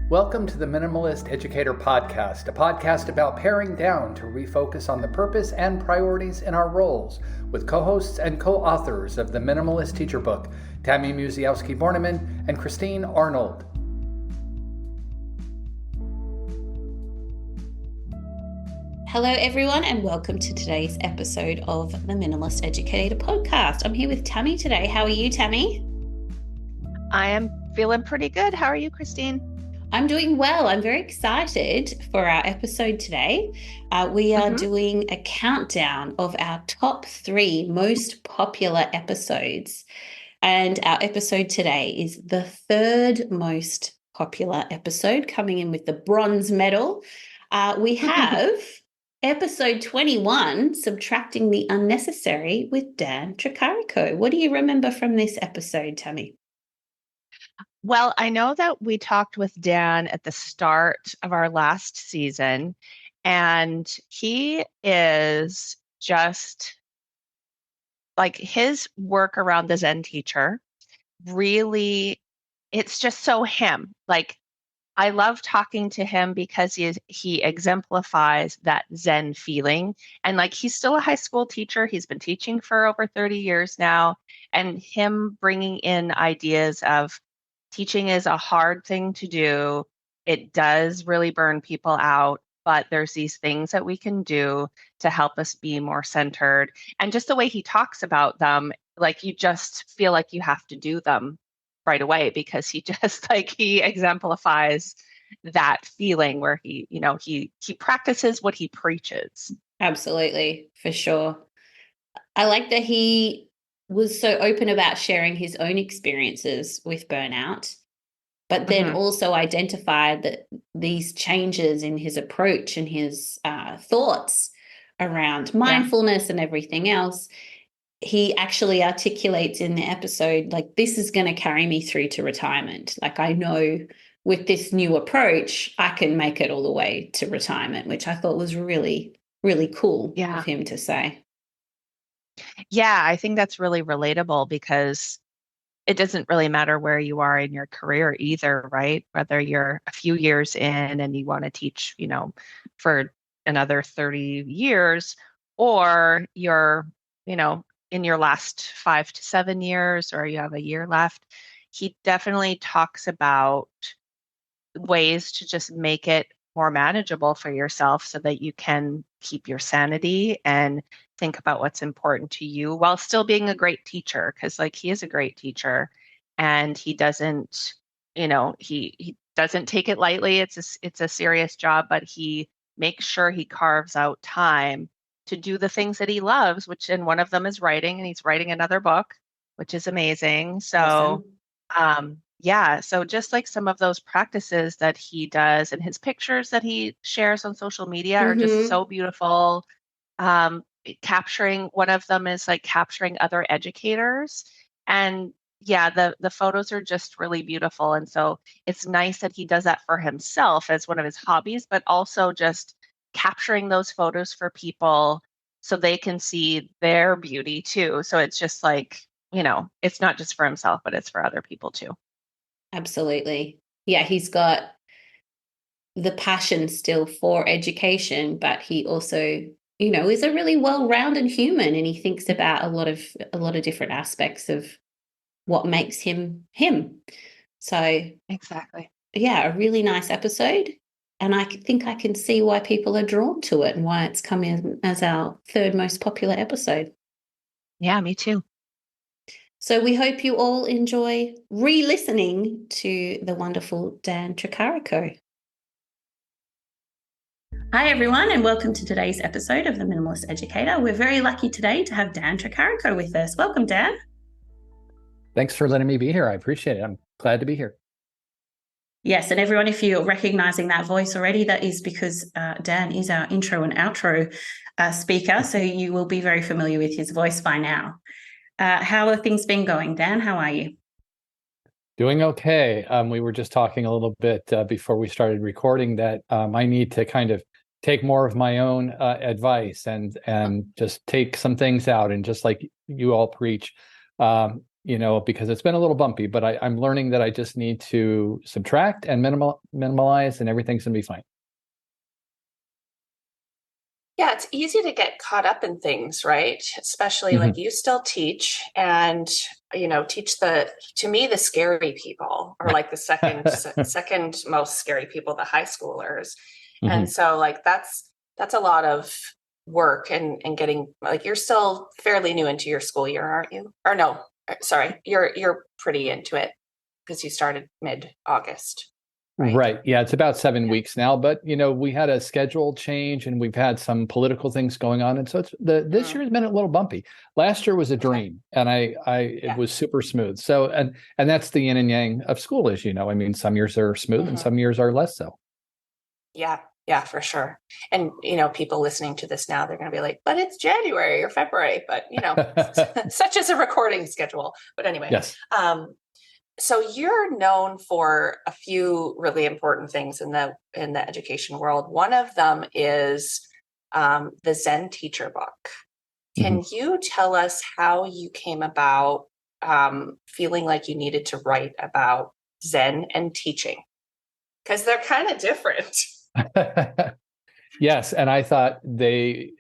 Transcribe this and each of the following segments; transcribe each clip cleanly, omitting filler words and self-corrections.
Welcome to the Minimalist Educator Podcast, a podcast about paring down to refocus on the purpose and priorities in our roles, with co-hosts and co-authors of the Minimalist Teacher Book, Tammy Musiowski-Borneman and Christine Arnold. Hello, everyone, and welcome to today's episode of the Minimalist Educator Podcast. I'm here with Tammy today. How are you, Tammy? I am feeling pretty good. How are you, Christine? I'm doing well. I'm very excited for our episode today. We are doing a countdown of our top 3 most popular episodes. And our episode today is the 3rd most popular episode, coming in with the bronze medal. We have episode 21, Subtracting the Unnecessary with Dan Tricarico. What do you remember from this episode, Tammy? Well, I know that we talked with Dan at the start of our last season, and he is just like his work around the Zen teacher. Really, it's just so him. Like, I love talking to him because he exemplifies that Zen feeling. And like, he's still a high school teacher. He's been teaching for over 30 years now. And him bringing in ideas of teaching is a hard thing to do. It does really burn people out, but there's these things that we can do to help us be more centered. And just the way he talks about them, like, you just feel like you have to do them right away, because he just he exemplifies that feeling where he practices what he preaches. Absolutely, for sure. I like that he was so open about sharing his own experiences with burnout, but then also identified that these changes in his approach and his thoughts around mindfulness and everything else, he actually articulates in the episode, like, this is going to carry me through to retirement. Like, I know with this new approach, I can make it all the way to retirement, which I thought was really, really cool of him to say. Yeah, I think that's really relatable, because it doesn't really matter where you are in your career either, right? Whether you're a few years in and you want to teach, for another 30 years, or you're, in your last 5 to 7 years, or you have a year left. He definitely talks about ways to just make it more manageable for yourself so that you can keep your sanity and think about what's important to you while still being a great teacher. Because he is a great teacher, and he doesn't, he doesn't take it lightly. It's a serious job, but he makes sure he carves out time to do the things that he loves, and one of them is writing, and he's writing another book, which is amazing. So, so just like some of those practices that he does, and his pictures that he shares on social media are just so beautiful. Capturing, one of them is capturing other educators. And the photos are just really beautiful. And so it's nice that he does that for himself as one of his hobbies, but also just capturing those photos for people so they can see their beauty too. So it's just it's not just for himself, but it's for other people too. Absolutely. Yeah, he's got the passion still for education, but he also, is a really well-rounded human, and he thinks about a lot of different aspects of what makes him him. So exactly. Yeah, a really nice episode. And I think I can see why people are drawn to it and why it's come in as our 3rd most popular episode. Yeah, me too. So we hope you all enjoy re-listening to the wonderful Dan Tricarico. Hi, everyone, and welcome to today's episode of The Minimalist Educator. We're very lucky today to have Dan Tricarico with us. Welcome, Dan. Thanks for letting me be here. I appreciate it. I'm glad to be here. Yes, and everyone, if you're recognizing that voice already, that is because Dan is our intro and outro speaker, so you will be very familiar with his voice by now. How are things been going, Dan? How are you? Doing okay. We were just talking a little bit before we started recording that I need to kind of take more of my own advice and just take some things out, and just like you all preach, because it's been a little bumpy, but I'm learning that I just need to subtract and minimalize, and everything's going to be fine. Yeah, it's easy to get caught up in things, right? Especially like you still teach and, teach to me, the scary people are like the second most scary people, the high schoolers. And so like, that's a lot of work and getting, like, you're still fairly new into your school year, aren't you? Or no, sorry, you're pretty into it because you started mid-August. Right. Yeah, it's about 7 weeks now, but we had a schedule change and we've had some political things going on, and so this year has been a little bumpy. Last year was a dream, and it was super smooth. So and that's the yin and yang of school, as you know. I mean, some years are smooth and some years are less so. Yeah, for sure. And people listening to this now, they're going to be like, "But it's January or February." But such as a recording schedule. But anyway, yes. So you're known for a few really important things in the education world. One of them is the Zen Teacher book. Can you tell us how you came about feeling like you needed to write about Zen and teaching? Because they're kind of different. Yes, and I thought they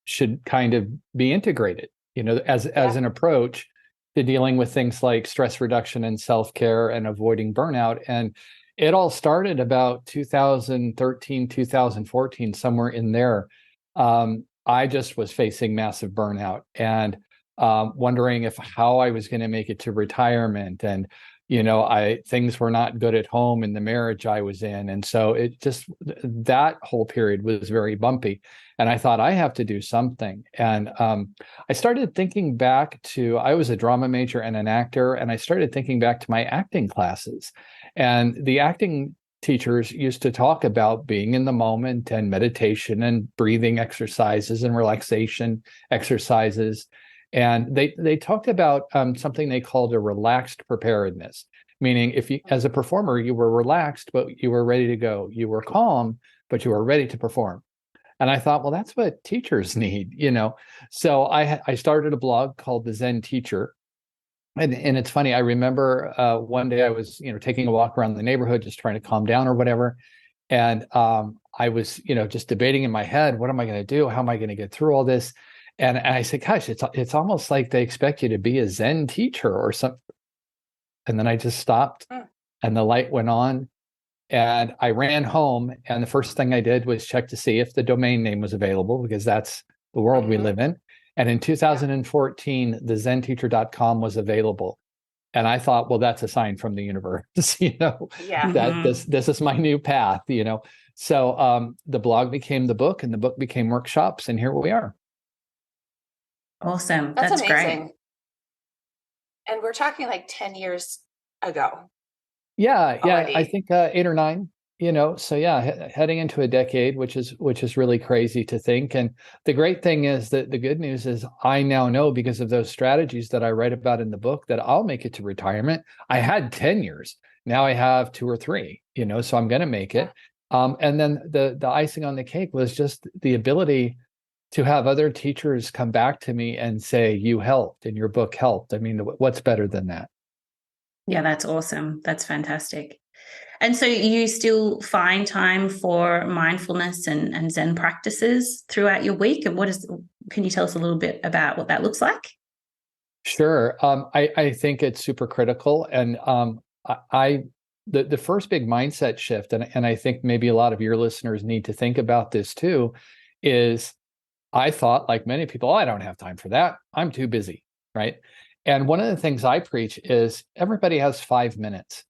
should kind of be integrated, as an approach to dealing with things like stress reduction and self-care and avoiding burnout. And it all started about 2013, 2014, somewhere in there. I just was facing massive burnout and wondering how I was going to make it to retirement. And, things were not good at home in the marriage I was in. And so that whole period was very bumpy. And I thought, I have to do something. And I started thinking back I was a drama major and an actor, and I started thinking back to my acting classes. And the acting teachers used to talk about being in the moment and meditation and breathing exercises and relaxation exercises. And they talked about something they called a relaxed preparedness, meaning if you, as a performer, you were relaxed, but you were ready to go. You were calm, but you were ready to perform. And I thought, well, that's what teachers need, So I started a blog called The Zen Teacher. And it's funny, I remember one day I was, taking a walk around the neighborhood, just trying to calm down or whatever. And I was, just debating in my head, what am I going to do? How am I going to get through all this? And I said, gosh, it's almost like they expect you to be a Zen teacher or something. And then I just stopped and the light went on. And I ran home, and the first thing I did was check to see if the domain name was available, because that's the world we live in. And in 2014, the zenteacher.com was available. And I thought, well, that's a sign from the universe, that this is my new path, So the blog became the book, and the book became workshops, and here we are. Awesome. That's great. amazing. And we're talking like 10 years ago. Yeah, already. I think 8 or 9, so heading into a decade, which is really crazy to think. And the great thing is that the good news is I now know, because of those strategies that I write about in the book, that I'll make it to retirement. I had 10 years. Now I have 2 or 3, so I'm going to make it. And then the icing on the cake was just the ability to have other teachers come back to me and say, you helped and your book helped. I mean, what's better than that? Yeah, that's awesome. That's fantastic. And so you still find time for mindfulness and Zen practices throughout your week? And can you tell us a little bit about what that looks like? Sure. I think it's super critical. And the first big mindset shift, and I think maybe a lot of your listeners need to think about this too, is I thought, like many people, I don't have time for that. I'm too busy, right? And one of the things I preach is everybody has 5 minutes.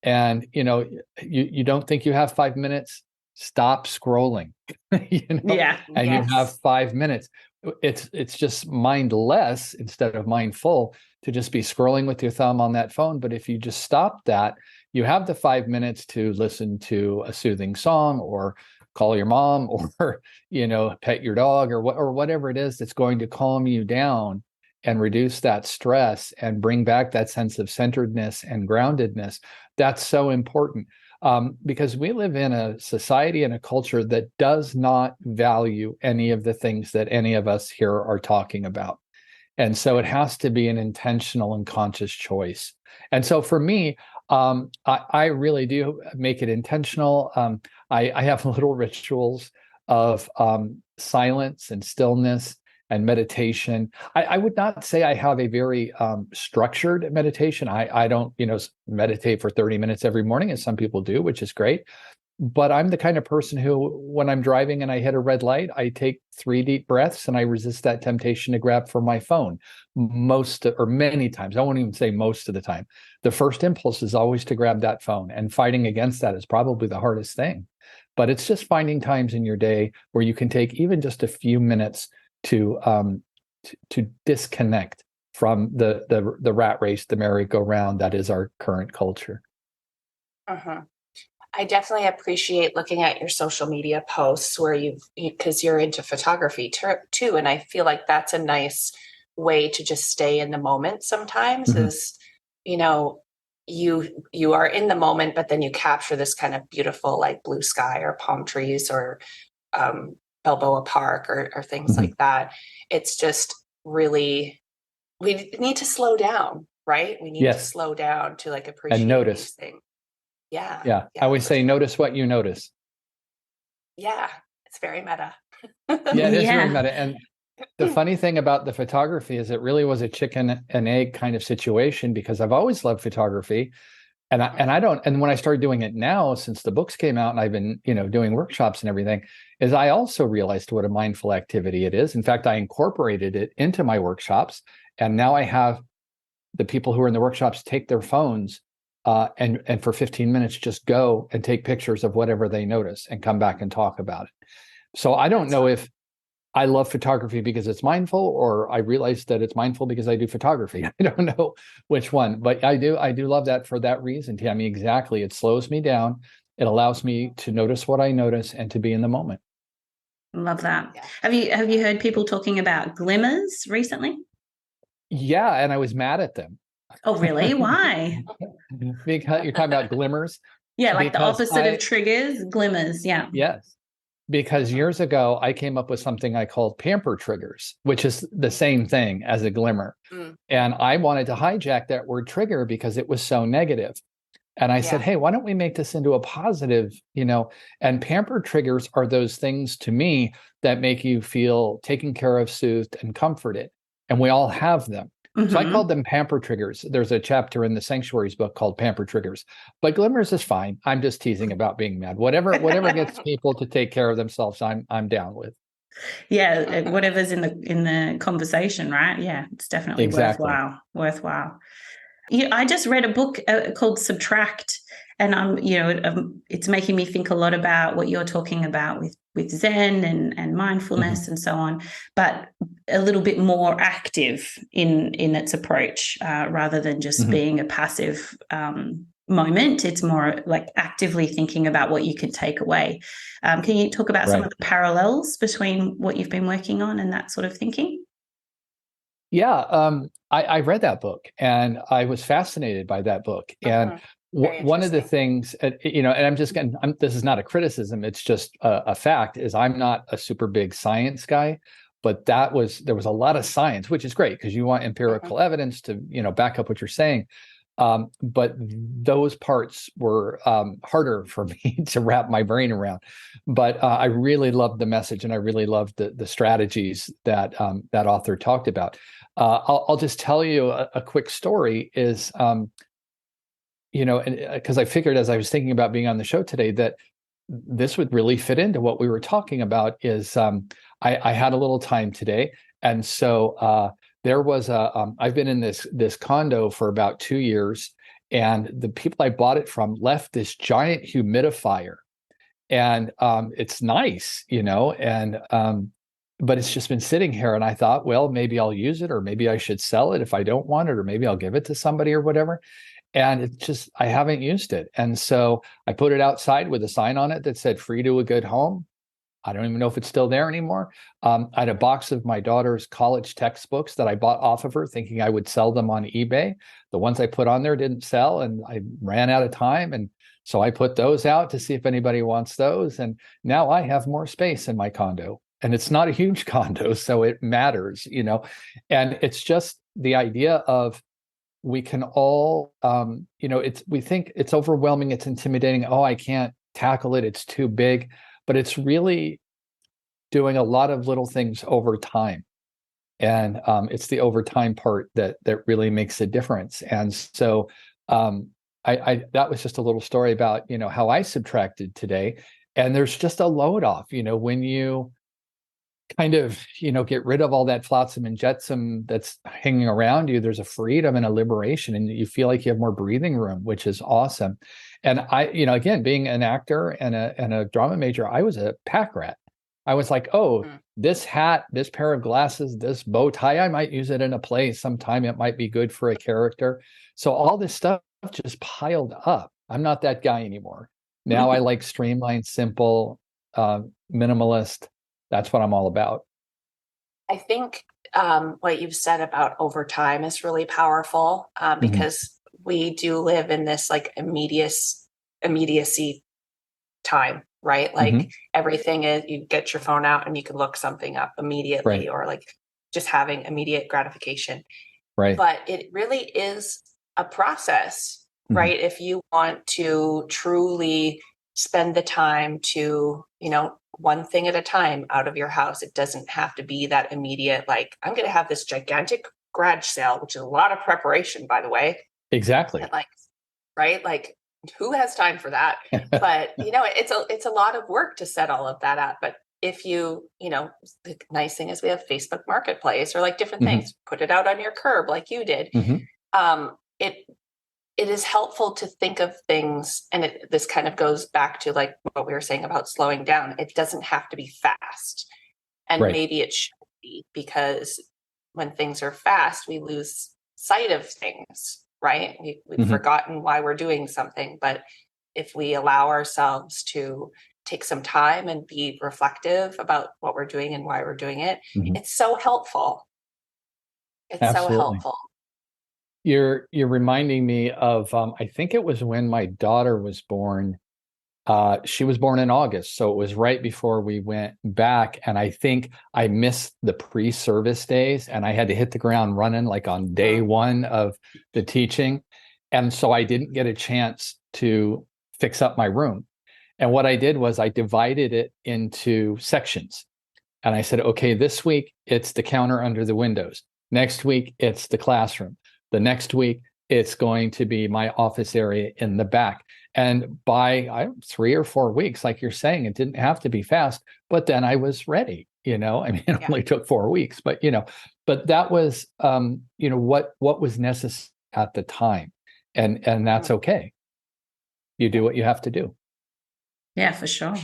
And, you don't think you have 5 minutes? Stop scrolling, Yeah. And you have 5 minutes. It's just mindless instead of mindful to just be scrolling with your thumb on that phone. But if you just stop that, you have the 5 minutes to listen to a soothing song, or call your mom, or, pet your dog, or whatever it is that's going to calm you down and reduce that stress and bring back that sense of centeredness and groundedness. That's so important, because we live in a society and a culture that does not value any of the things that any of us here are talking about. And so it has to be an intentional and conscious choice. And so for me, I really do make it intentional. I have little rituals of silence and stillness and meditation. I would not say I have a very structured meditation. I don't, meditate for 30 minutes every morning, as some people do, which is great. But I'm the kind of person who, when I'm driving and I hit a red light, I take 3 deep breaths and I resist that temptation to grab for my phone many times. I won't even say most of the time. The first impulse is always to grab that phone, and fighting against that is probably the hardest thing. But it's just finding times in your day where you can take even just a few minutes to disconnect from the rat race, the merry-go-round that is our current culture. Uh-huh. I definitely appreciate looking at your social media posts where because you're into photography too. And I feel like that's a nice way to just stay in the moment sometimes is, you are in the moment, but then you capture this kind of beautiful, like blue sky or palm trees or Balboa Park or things like that. It's just really, we need to slow down, right? We need to slow down to like appreciate and notice these things. Yeah. Yeah. I always say, notice what you notice. Yeah. It's very meta. Yeah, it is very meta. And the funny thing about the photography is it really was a chicken and egg kind of situation, because I've always loved photography. And when I started doing it now, since the books came out and I've been, doing workshops and everything, is I also realized what a mindful activity it is. In fact, I incorporated it into my workshops. And now I have the people who are in the workshops take their phones and for 15 minutes, just go and take pictures of whatever they notice and come back and talk about it. So I don't know if I love photography because it's mindful, or I realized that it's mindful because I do photography. I don't know which one, but I do love that for that reason, Tammy. Exactly. It slows me down. It allows me to notice what I notice and to be in the moment. Love that. Yeah. Have you heard people talking about glimmers recently? Yeah, and I was mad at them. Oh, really? Why? Because you're talking about glimmers. Yeah, like the opposite of triggers, glimmers. Yeah. Yes. Because years ago, I came up with something I called pamper triggers, which is the same thing as a glimmer. And I wanted to hijack that word trigger because it was so negative. And I said, hey, why don't we make this into a positive, and pamper triggers are those things to me that make you feel taken care of, soothed, and comforted. And we all have them. So I called them pamper triggers. There's a chapter in the Sanctuaries book called Pamper Triggers. But glimmers is fine. I'm just teasing about being mad. Whatever gets people to take care of themselves, I'm down with. Yeah, whatever's in the conversation, right? Yeah, it's definitely worthwhile. I just read a book called Subtract, and it's making me think a lot about what you're talking about with Zen and mindfulness and so on, but a little bit more active in its approach rather than just being a passive moment. It's more like actively thinking about what you can take away. Can you talk about some of the parallels between what you've been working on and that sort of thinking? Yeah, I read that book and I was fascinated by that book. And one of the things, and this is not a criticism, it's just a fact, is I'm not a super big science guy, but there was a lot of science, which is great because you want empirical evidence to, back up what you're saying. But those parts were harder for me to wrap my brain around. But I really loved the message, and I really loved the strategies that that author talked about. I'll just tell you a quick story is, because I figured as I was thinking about being on the show today that this would really fit into what we were talking about. Is I had a little time today, and so there was I've been in this condo for about 2 years, and the people I bought it from left this giant humidifier, and it's nice, but it's just been sitting here, and I thought, well, maybe I'll use it, or maybe I should sell it if I don't want it, or maybe I'll give it to somebody or whatever. And it's just, I haven't used it. And so I put it outside with a sign on it that said free to a good home. I don't even know if it's still there anymore. I had a box of my daughter's college textbooks that I bought off of her thinking I would sell them on eBay. The ones I put on there didn't sell, and I ran out of time. And so I put those out to see if anybody wants those. And now I have more space in my condo. and it's not a huge condo, so it matters, and it's just the idea of we can all, we think it's overwhelming, it's intimidating. Oh, I can't tackle it. It's too big, but it's really doing a lot of little things over time. And it's the overtime part that really makes a difference. And so I that was just a little story about, how I subtracted today. And there's just a load off, when you kind of, get rid of all that flotsam and jetsam that's hanging around you, there's a freedom and a liberation, and you feel like you have more breathing room, which is awesome. And I, again, being an actor and a drama major, I was a pack rat. I was like, oh, this hat, this pair of glasses, this bow tie, I might use it in a play sometime. It might be good for a character. So all this stuff just piled up. I'm not that guy anymore. Now I like streamlined, simple, minimalist. That's what I'm all about. I think what you've said about overtime is really powerful because we do live in this like immediacy time, right? Like everything is, you get your phone out and you can look something up immediately, or like just having immediate gratification. Right. But it really is a process, right? If you want to truly spend the time to, one thing at a time out of your house, it doesn't have to be that immediate, like, I'm going to have this gigantic garage sale, which is a lot of preparation, by the way. Exactly. And like, right? Like, who has time for that? But, it's a lot of work to set all of that up. But if you, the nice thing is we have Facebook Marketplace or like different things, put it out on your curb like you did. It is helpful to think of things, and this kind of goes back to like what we were saying about slowing down. It doesn't have to be fast, and maybe it should be, because when things are fast, we lose sight of things, right? We've forgotten why we're doing something. But if we allow ourselves to take some time and be reflective about what we're doing and why we're doing it, it's so helpful. It's Absolutely. so helpful. You're reminding me of, I think it was when my daughter was born. She was born in August, so it was right before we went back. And I think I missed the pre-service days, and I had to hit the ground running like on day one of the teaching. And so I didn't get a chance to fix up my room. And what I did was I divided it into sections. And I said, okay, this week it's the counter under the windows. Next week, it's the classroom. The next week, it's going to be my office area in the back. And by 3 or 4 weeks, like you're saying, it didn't have to be fast, but then I was ready, it only took 4 weeks, but, but that was, what was necessary at the time. And that's okay. You do what you have to do. Yeah, for sure.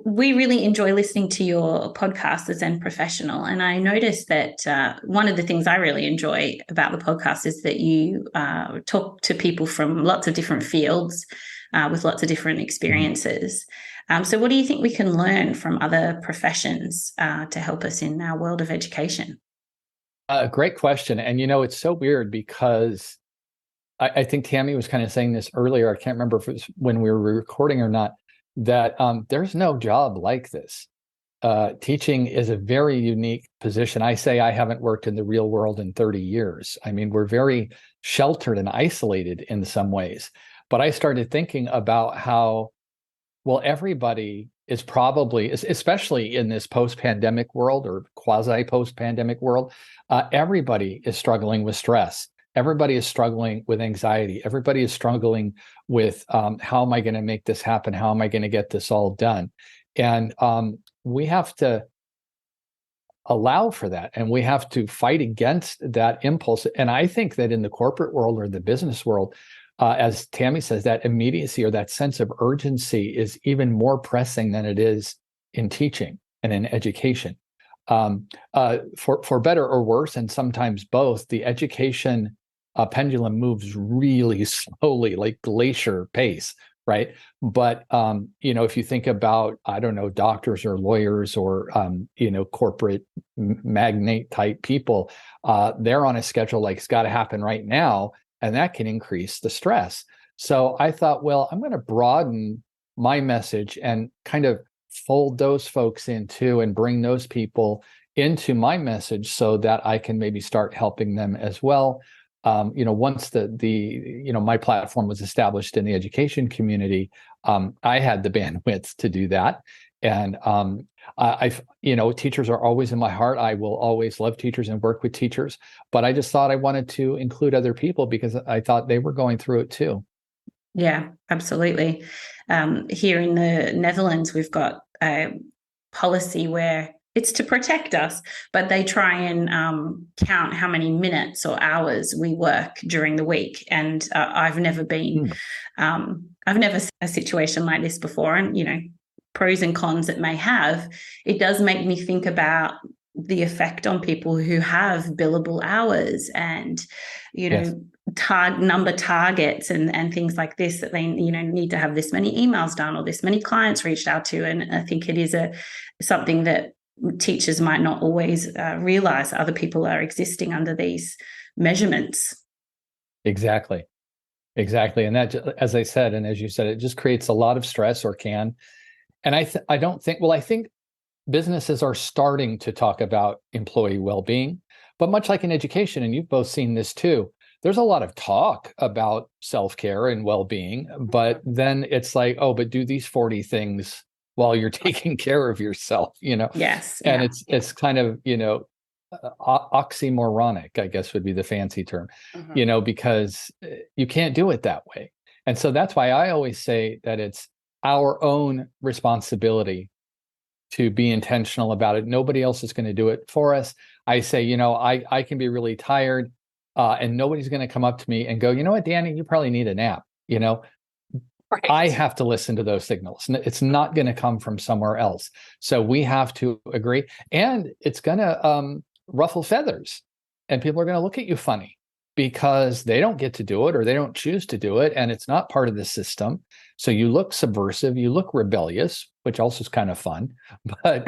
We really enjoy listening to your podcast, The Zen Professional. And I noticed that one of the things I really enjoy about the podcast is that you talk to people from lots of different fields with lots of different experiences. So what do you think we can learn from other professions to help us in our world of education? Great question. And, it's so weird because I think Tammy was kind of saying this earlier. I can't remember if it was when we were recording or not, that there's no job like this. Teaching is a very unique position. I say I haven't worked in the real world in 30 years. I mean, we're very sheltered and isolated in some ways. But I started thinking about how, well, everybody is probably, especially in this post-pandemic world or quasi-post-pandemic world, everybody is struggling with stress. Everybody is struggling with anxiety. Everybody is struggling with how am I going to make this happen? How am I going to get this all done? And we have to allow for that, and we have to fight against that impulse. And I think that in the corporate world or the business world, as Tammy says, that immediacy or that sense of urgency is even more pressing than it is in teaching and in education. For better or worse, and sometimes both, the education pendulum moves really slowly, like glacier pace, right? But, if you think about, I don't know, doctors or lawyers or, corporate magnate type people, they're on a schedule like it's got to happen right now, and that can increase the stress. So I thought, well, I'm going to broaden my message and kind of fold those folks in too and bring those people into my message so that I can maybe start helping them as well. Once my platform was established in the education community, I had the bandwidth to do that. And teachers are always in my heart. I will always love teachers and work with teachers, but I just thought I wanted to include other people because I thought they were going through it too. Yeah, absolutely. Here in the Netherlands, we've got a policy where it's to protect us, but they try and count how many minutes or hours we work during the week. And I've never seen a situation like this before. And, pros and cons it may have, it does make me think about the effect on people who have billable hours and, Yes. number targets and things like this, that they, need to have this many emails done or this many clients reached out to. And I think it is something that teachers might not always realize other people are existing under these measurements. Exactly. And that, as I said, and as you said, it just creates a lot of stress, or can. And I think businesses are starting to talk about employee well-being, but much like in education, and you've both seen this too, there's a lot of talk about self-care and well-being, but then it's like, oh, but do these 40 things while you're taking care of yourself, Yes. And yeah. it's kind of, oxymoronic, I guess would be the fancy term, because you can't do it that way. And so that's why I always say that it's our own responsibility to be intentional about it. Nobody else is going to do it for us. I say, I can be really tired and nobody's going to come up to me and go, you know what, Danny, you probably need a nap. Right. I have to listen to those signals. It's not going to come from somewhere else. So we have to agree. And it's going to ruffle feathers. And people are going to look at you funny because they don't get to do it, or they don't choose to do it. And it's not part of the system. So you look subversive, you look rebellious, which also is kind of fun. But,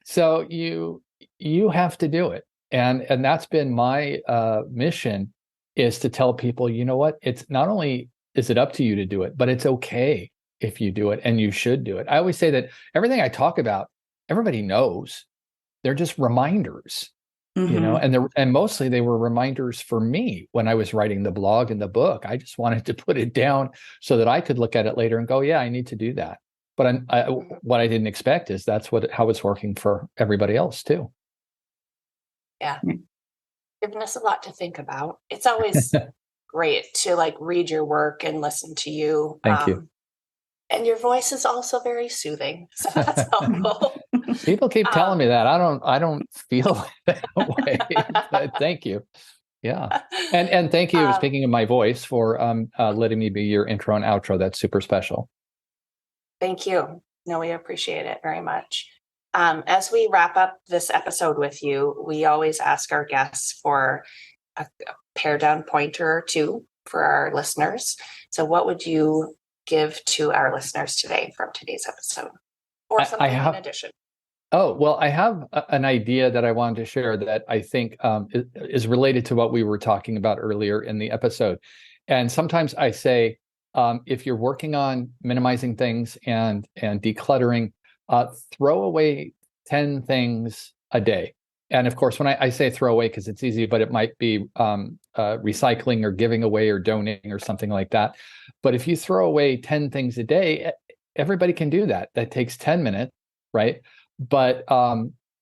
so you have to do it. And that's been my mission, is to tell people, you know what, it's not only is it up to you to do it, but it's okay if you do it, and you should do it. I always say that everything I talk about, everybody knows. They're just reminders, and mostly they were reminders for me when I was writing the blog and the book. I just wanted to put it down so that I could look at it later and go, yeah, I need to do that. But what I didn't expect is that's how it's working for everybody else too. Yeah. Given us a lot to think about. It's always great to read your work and listen to you. Thank you. And your voice is also very soothing. So that's helpful. People keep telling me that. I don't feel that way. But thank you. Yeah. And thank you, speaking of my voice, for letting me be your intro and outro. That's super special. Thank you. No, we appreciate it very much. As we wrap up this episode with you, we always ask our guests for a pared down pointer or two for our listeners. So what would you give to our listeners today from today's episode, or something in addition? Oh, well, I have an idea that I wanted to share that I think is related to what we were talking about earlier in the episode. And sometimes I say, if you're working on minimizing things and decluttering, throw away 10 things a day. And of course, when I say throw away, because it's easy, but it might be recycling or giving away or donating or something like that. But if you throw away 10 things a day, everybody can do that. That takes 10 minutes, right? But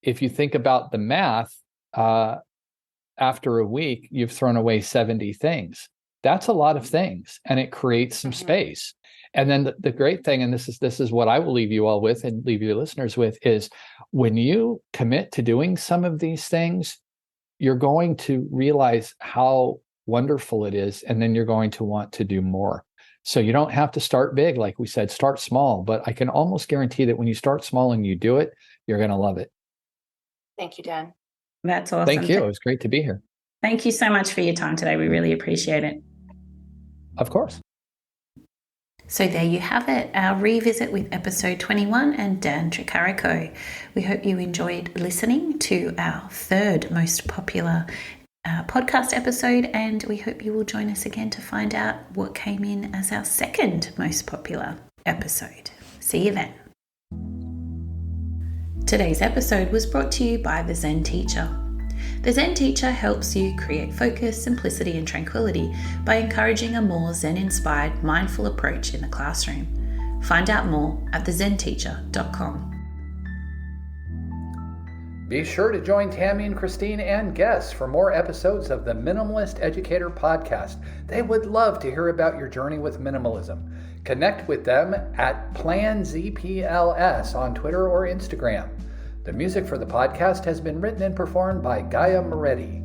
if you think about the math, after a week, you've thrown away 70 things. That's a lot of things, and it creates some space. And then the great thing, and this is what I will leave you all with and leave your listeners with, is when you commit to doing some of these things, you're going to realize how wonderful it is, and then you're going to want to do more. So you don't have to start big, like we said, start small, but I can almost guarantee that when you start small and you do it, you're going to love it. Thank you, Dan. That's awesome. Thank you. It was great to be here. Thank you so much for your time today. We really appreciate it. Of course. So there you have it, our revisit with episode 21 and Dan Tricarico. We hope you enjoyed listening to our third most popular podcast episode, and we hope you will join us again to find out what came in as our second most popular episode. See you then. Today's episode was brought to you by the Zen Teacher. The Zen Teacher helps you create focus, simplicity, and tranquility by encouraging a more Zen-inspired, mindful approach in the classroom. Find out more at thezenteacher.com. Be sure to join Tammy and Christine and guests for more episodes of the Minimalist Educator podcast. They would love to hear about your journey with minimalism. Connect with them at PlanZPLS on Twitter or Instagram. The music for the podcast has been written and performed by Gaia Moretti.